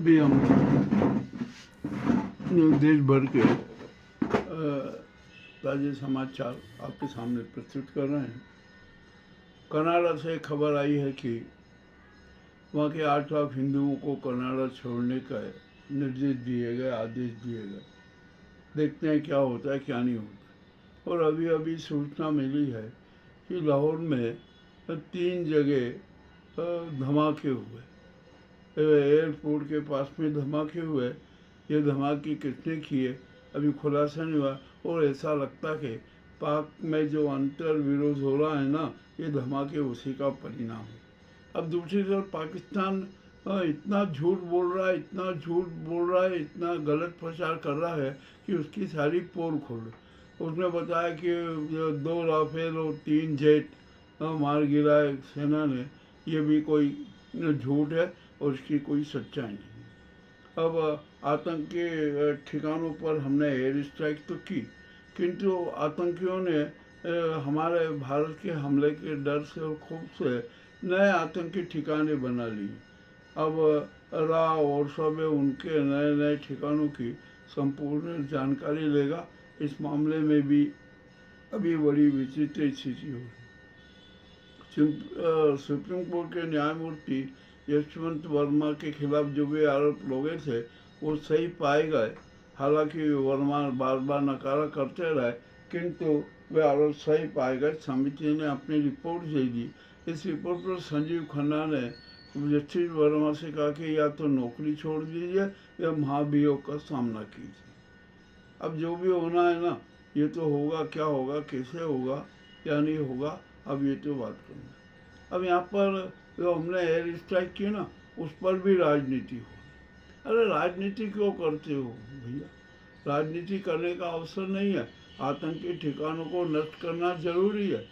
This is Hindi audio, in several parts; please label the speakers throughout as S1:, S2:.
S1: अभी हम देश भर के ताज़े समाचार आपके सामने प्रस्तुत कर रहे हैं। कनाडा से खबर आई है कि वहाँ के 8 लाख हिंदुओं को कनाडा छोड़ने का निर्देश दिए गए, आदेश दिए गए। देखते हैं क्या होता है क्या नहीं होता। और अभी अभी सूचना मिली है कि लाहौर में 3 जगह धमाके हुए, एयरपोर्ट के पास में धमाके हुए। ये धमाके किसने किए अभी खुलासा नहीं हुआ। और ऐसा लगता कि पाक में जो अंतर विरोध हो रहा है ना, ये धमाके उसी का परिणाम है। अब दूसरी तरफ पाकिस्तान इतना झूठ बोल रहा है, इतना झूठ बोल रहा है, इतना गलत प्रचार कर रहा है कि उसकी सारी पोल खोल। उसने बताया कि 2 राफेल और 3 जेट मार गिराए सेना ने। ये भी कोई झूठ है और इसकी कोई सच्चाई नहीं। अब आतंकी ठिकानों पर हमने एयर स्ट्राइक तो की, किंतु आतंकियों ने हमारे भारत के हमले के डर से और खौफ से नए आतंकी ठिकाने बना लिए। अब राव और सब उनके नए नए ठिकानों की संपूर्ण जानकारी लेगा। इस मामले में भी अभी बड़ी विचित्र स्थिति हो रही। सुप्रीम कोर्ट के न्यायमूर्ति यशवंत वर्मा के खिलाफ जो भी आरोप लगे थे वो सही पाए गए। हालांकि वर्मा बार बार नकारा करते रहे, किंतु वे आरोप सही पाए गए। समिति ने अपनी रिपोर्ट दे दी। इस रिपोर्ट पर संजीव खन्ना ने जस्टिस वर्मा से कहा कि या तो नौकरी छोड़ दीजिए या महाभियोग का सामना कीजिए। अब जो भी होना है ना, ये तो होगा। क्या होगा, कैसे होगा, क्या नहीं होगा, अब ये तो बात करना। अब यहाँ पर जो हमने एयर स्ट्राइक की ना, उस पर भी राजनीति हो। अरे राजनीति क्यों करते हो भैया? राजनीति करने का अवसर नहीं है। आतंकी ठिकानों को नष्ट करना जरूरी है।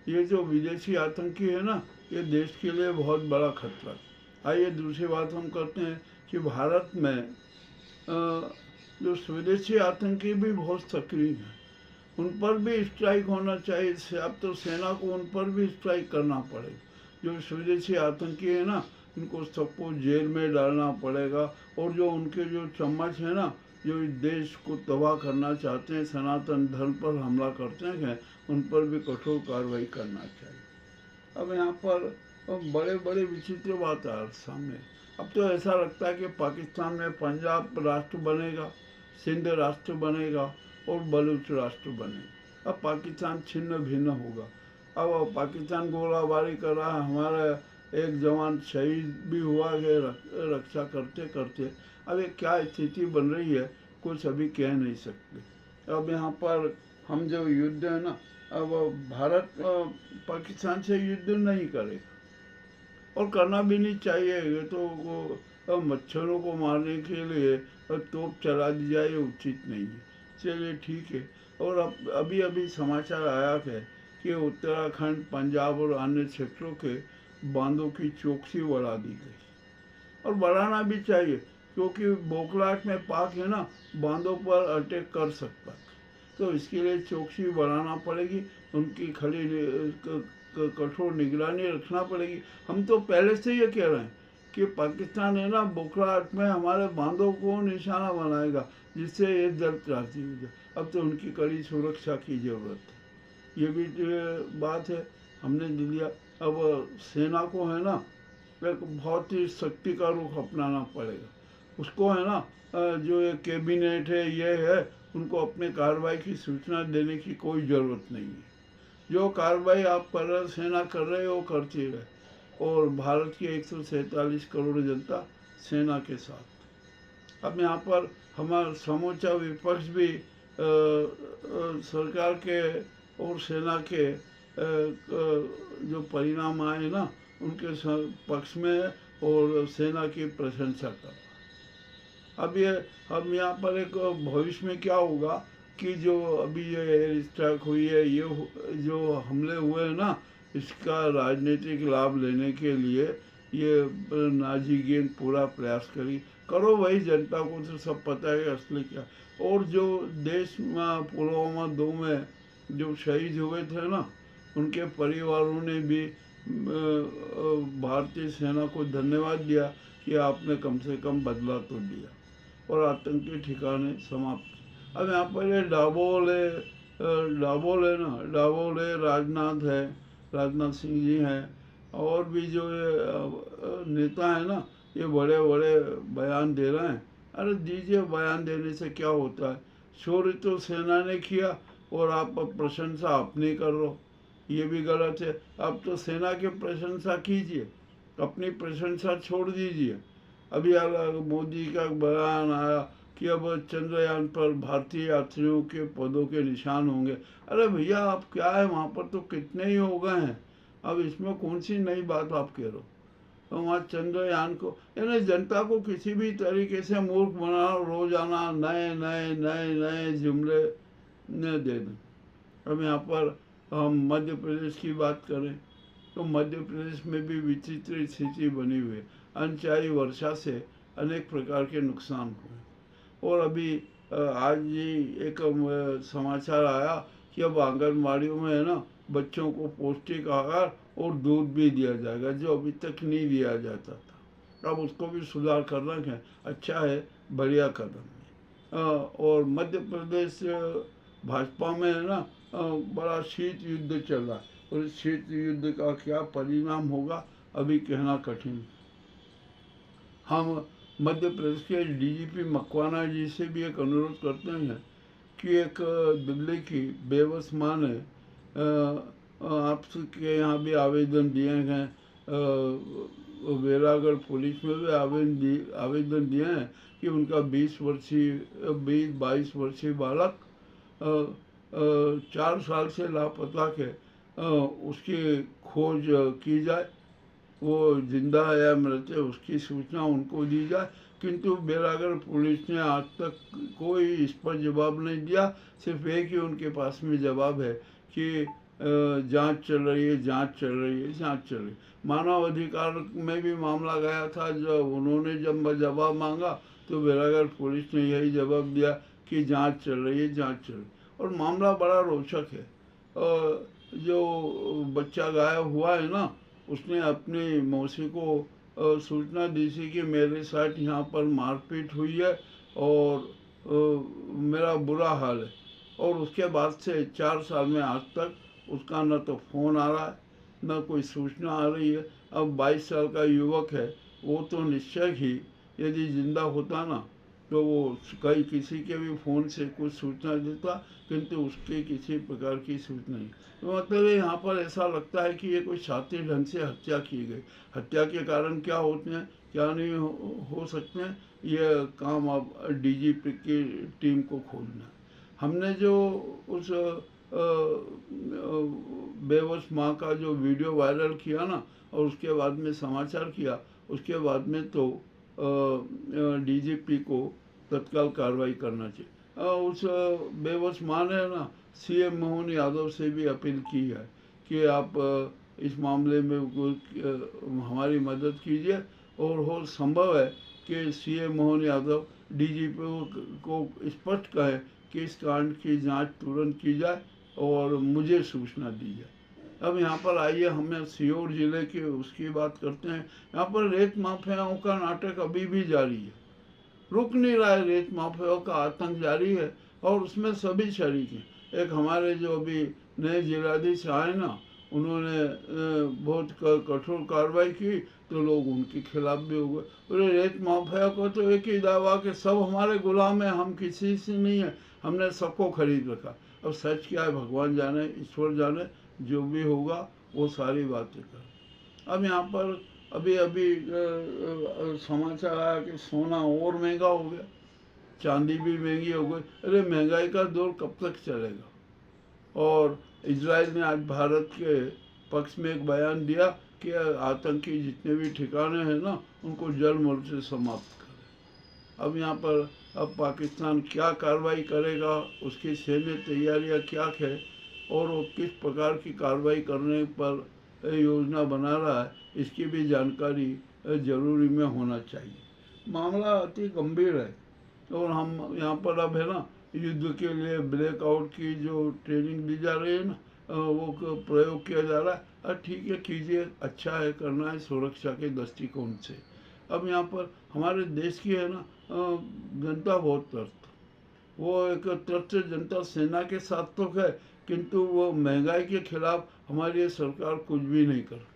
S1: ये जो विदेशी आतंकी है ना, ये देश के लिए बहुत बड़ा खतरा है। आइए दूसरी बात हम करते हैं कि भारत में जो स्वदेशी आतंकी भी बहुत सक्रिय हैं, उन पर भी स्ट्राइक होना चाहिए। अब तो सेना को उन पर भी स्ट्राइक करना पड़ेगा। जो स्वदेशी आतंकी है ना, इनको सबको जेल में डालना पड़ेगा। और जो उनके जो चम्मच है ना, जो इस देश को तबाह करना चाहते हैं, सनातन धर्म पर हमला करते हैं, उन पर भी कठोर कार्रवाई करना चाहिए। अब यहाँ पर बड़े बड़े विचित्र बात आ सामने। अब तो ऐसा लगता है कि पाकिस्तान में पंजाब राष्ट्र बनेगा, सिंध राष्ट्र बनेगा और बलूच राष्ट्र बनेगा। अब पाकिस्तान छिन्न भिन्न होगा। अब पाकिस्तान गोलाबारी कर रहा है, हमारा एक जवान शहीद भी हुआ है रक्षा करते करते। अब ये क्या स्थिति बन रही है, कुछ अभी कह नहीं सकते। अब यहाँ पर हम जो युद्ध है ना, अब भारत पाकिस्तान से युद्ध नहीं करेगा और करना भी नहीं चाहिए। ये तो मच्छरों को मारने के लिए तोप चला दी जाए, उचित नहीं है। चलिए ठीक है। और अब अभी अभी समाचार आया है कि उत्तराखंड, पंजाब और अन्य क्षेत्रों के बांधों की चौकसी बढ़ा दी गई। और बढ़ाना भी चाहिए, क्योंकि बौखलाहट में पाक है ना, बांधों पर अटैक कर सकता है। तो इसके लिए चौकसी बढ़ाना पड़ेगी, उनकी खड़ी कठोर निगरानी रखना पड़ेगी। हम तो पहले से ये कह रहे हैं कि पाकिस्तान है ना, बौखलाहट में हमारे बांधों को निशाना बनाएगा, जिससे ये जल क्रांति हो जाए। अब तो उनकी कड़ी सुरक्षा की जरूरत है। ये भी बात है, हमने लिया। अब सेना को है ना, एक बहुत ही शक्ति का रुख अपनाना पड़ेगा। उसको है ना, जो ये कैबिनेट है, ये है, उनको अपने कार्रवाई की सूचना देने की कोई ज़रूरत नहीं है। जो कार्रवाई आप कर रहे, सेना कर रहे हो, करती रहे। और भारत की 147 करोड़ जनता सेना के साथ। अब यहाँ पर हमारा समूचा विपक्ष भी सरकार के और सेना के जो परिणाम आए ना, उनके पक्ष में और सेना की प्रशंसा कर। अब ये हम यहाँ पर एक भविष्य में क्या होगा कि जो अभी ये एयर स्ट्राइक हुई है, ये जो हमले हुए हैं ना, इसका राजनीतिक लाभ लेने के लिए ये नाजी गैंग पूरा प्रयास करो भाई। जनता को तो सब पता है असली क्या। और जो देश में पुलवामा 2 में जो शहीद हुए थे ना, उनके परिवारों ने भी भारतीय सेना को धन्यवाद दिया कि आपने कम से कम बदला तो लिया और आतंकी ठिकाने समाप्त। अब यहाँ पर ये डाबोल है, डाबोल है ना, डाबोल है, राजनाथ है, राजनाथ सिंह जी हैं, और भी जो ये नेता है ना, ये बड़े बड़े बयान दे रहे हैं। अरे दीजिए, बयान देने से क्या होता है? शौर्य तो सेना ने किया और आप प्रशंसा अपनी कर रहे हो, ये भी गलत है। आप तो सेना की प्रशंसा कीजिए, अपनी प्रशंसा छोड़ दीजिए। अभी मोदी का बयान आया कि अब चंद्रयान पर भारतीय यात्रियों के पदों के निशान होंगे। अरे भैया, आप क्या है, वहाँ पर तो कितने ही हो गए हैं, अब इसमें कौन सी नई बात आप कह रहे हो? तो वहाँ चंद्रयान को, यानी जनता को किसी भी तरीके से मूर्ख बनाना, रोजाना नए नए नए नए जुमले न दे दें। अब यहाँ पर हम मध्य प्रदेश की बात करें तो मध्य प्रदेश में भी विचित्र स्थिति बनी हुई है। अनचाही वर्षा से अनेक प्रकार के नुकसान हुए। और अभी आज ही एक समाचार आया कि अब आंगनबाड़ियों में है ना, बच्चों को पौष्टिक आहार और दूध भी दिया जाएगा, जो अभी तक नहीं दिया जाता था। अब उसको भी सुधार करना है, अच्छा है, बढ़िया कदम है। और मध्य प्रदेश भाजपा में है ना, बड़ा शीत युद्ध चल रहा है, और इस शीत युद्ध का क्या परिणाम होगा अभी कहना कठिन है। हम मध्य प्रदेश के डीजीपी मकवाना जी से भी एक अनुरोध करते हैं कि एक दिल्ली की बेबस माँ ने आपके यहाँ भी आवेदन दिए हैं, वेरागढ़ पुलिस में भी आवेदन दिए हैं कि उनका 22 वर्षीय बालक 4 साल से लापता के उसकी खोज की जाए, वो जिंदा है या मृत है उसकी सूचना उनको दी जाए। किंतु बेरागढ़ पुलिस ने आज तक कोई इस पर जवाब नहीं दिया। सिर्फ एक ही उनके पास में जवाब है कि जांच चल रही है, जांच चल रही है, जांच चल रही है। मानव अधिकार में भी मामला गया था, जब उन्होंने जवाब मांगा तो बेरागढ़ पुलिस ने यही जवाब दिया कि जांच चल रही है, जांच चल रही है। और मामला बड़ा रोचक है। जो बच्चा गायब हुआ है ना, उसने अपनी मौसी को सूचना दी थी कि मेरे साथ यहाँ पर मारपीट हुई है और मेरा बुरा हाल है। और उसके बाद से 4 साल में आज तक उसका न तो फ़ोन आ रहा है, न कोई सूचना आ रही है। अब 22 साल का युवक है, वो तो निश्चय ही यदि जिंदा होता ना तो वो कहीं किसी के भी फ़ोन से कुछ सूचना देता, किंतु उसके किसी प्रकार की सूचना नहीं। तो मतलब यहाँ पर ऐसा लगता है कि ये कोई शातिर ढंग से हत्या की गई। हत्या के कारण क्या होते हैं, क्या नहीं हो सकते हैं, ये काम अब डीजीपी की टीम को खोजना है। हमने जो उस बेबस माँ का जो वीडियो वायरल किया ना, और उसके बाद में समाचार किया, उसके बाद में तो डीजीपी को तत्काल कार्रवाई करना चाहिए। उस बेबस माँ ने ना सीएम मोहन यादव से भी अपील की है कि आप इस मामले में हमारी मदद कीजिए, और हो संभव है कि सीएम मोहन यादव डीजीपी को स्पष्ट कहें कि इस कांड की जांच तुरंत की जाए और मुझे सूचना दी जाए। अब यहाँ पर आइए, हमें सीहोर जिले की उसकी बात करते हैं। यहाँ पर रेत माफियाओं का नाटक अभी भी जारी है, रुक नहीं रहा है। रेत माफियाओं का आतंक जारी है और उसमें सभी शरीक हैं। एक हमारे जो अभी नए जिलाधीश आए ना, उन्होंने बहुत कठोर कार्रवाई की तो लोग उनके खिलाफ भी हो गए। बोले रेत माफिया को तो एक ही दावा कि सब हमारे गुलाम हैं, हम किसी से नहीं है, हमने सबको खरीद रखा। अब सच क्या है भगवान जाने, ईश्वर जाने, जो भी होगा वो सारी बातें कर। अब यहाँ पर अभी अभी समाचार आया कि सोना और महंगा हो गया, चांदी भी महंगी हो गई। अरे महंगाई का दौर कब तक चलेगा? और इजराइल ने आज भारत के पक्ष में एक बयान दिया कि आतंकी जितने भी ठिकाने हैं ना, उनको जल मल से समाप्त करें। अब यहाँ पर अब पाकिस्तान क्या कार्रवाई करेगा, उसकी सैन्य तैयारियाँ क्या है, और वो किस प्रकार की कार्रवाई करने पर योजना बना रहा है, इसकी भी जानकारी जरूरी में होना चाहिए। मामला अति गंभीर है और हम यहाँ पर अब है ना, युद्ध के लिए ब्लैकआउट की जो ट्रेनिंग दी जा रही है ना, वो प्रयोग किया जा रहा है। ठीक है, कीजिए, अच्छा है, करना है सुरक्षा के दृष्टिकोण से। अब यहाँ पर हमारे देश की है ना जनता बहुत त्रस्त, वो एक त्रस्त जनता सेना के साथ तो है, किंतु वो महंगाई के खिलाफ हमारी ये सरकार कुछ भी नहीं कर।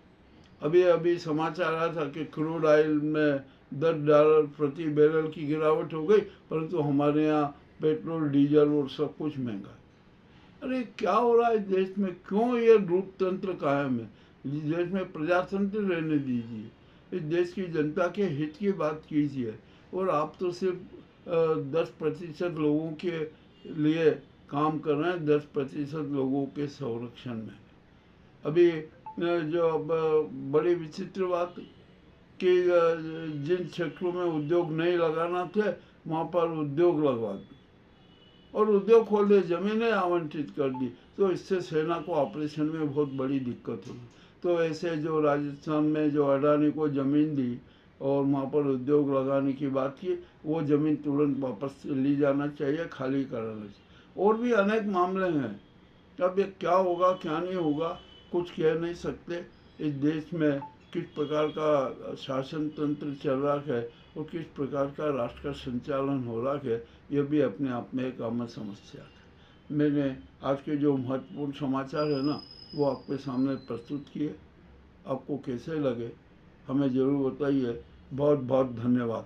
S1: अभी अभी समाचार आया था कि क्रूड ऑयल में $10 प्रति बैरल की गिरावट हो गई, परंतु हमारे यहाँ पेट्रोल डीजल और सब कुछ महंगा है। अरे क्या हो रहा है देश में? क्यों ये रूपतंत्र कायम है? इस देश में प्रजातंत्र रहने दीजिए, इस देश की जनता के हित की बात कीजिए। और आप तो सिर्फ 10% लोगों के लिए काम कर रहे हैं, 10% लोगों के संरक्षण में। अभी जो बड़ी विचित्र बात कि जिन क्षेत्रों में उद्योग नहीं लगाना थे वहाँ पर उद्योग लगवा दी और उद्योग खोल दे, ज़मीनें आवंटित कर दी, तो इससे सेना को ऑपरेशन में बहुत बड़ी दिक्कत हुई। तो ऐसे जो राजस्थान में जो अडानी को ज़मीन दी और वहाँ पर उद्योग लगाने की बात की, वो ज़मीन तुरंत वापस ली जाना चाहिए, खाली कराना चाहिए। और भी अनेक मामले हैं। अब ये क्या होगा क्या नहीं होगा कुछ कह नहीं सकते। इस देश में किस प्रकार का शासन तंत्र चल रहा है और किस प्रकार का राष्ट्र का संचालन हो रहा है, यह भी अपने आप में एक अहम समस्या है। मैंने आज के जो महत्वपूर्ण समाचार है ना, वो आपके सामने प्रस्तुत किए। आपको कैसे लगे हमें ज़रूर बताइए। बहुत बहुत धन्यवाद।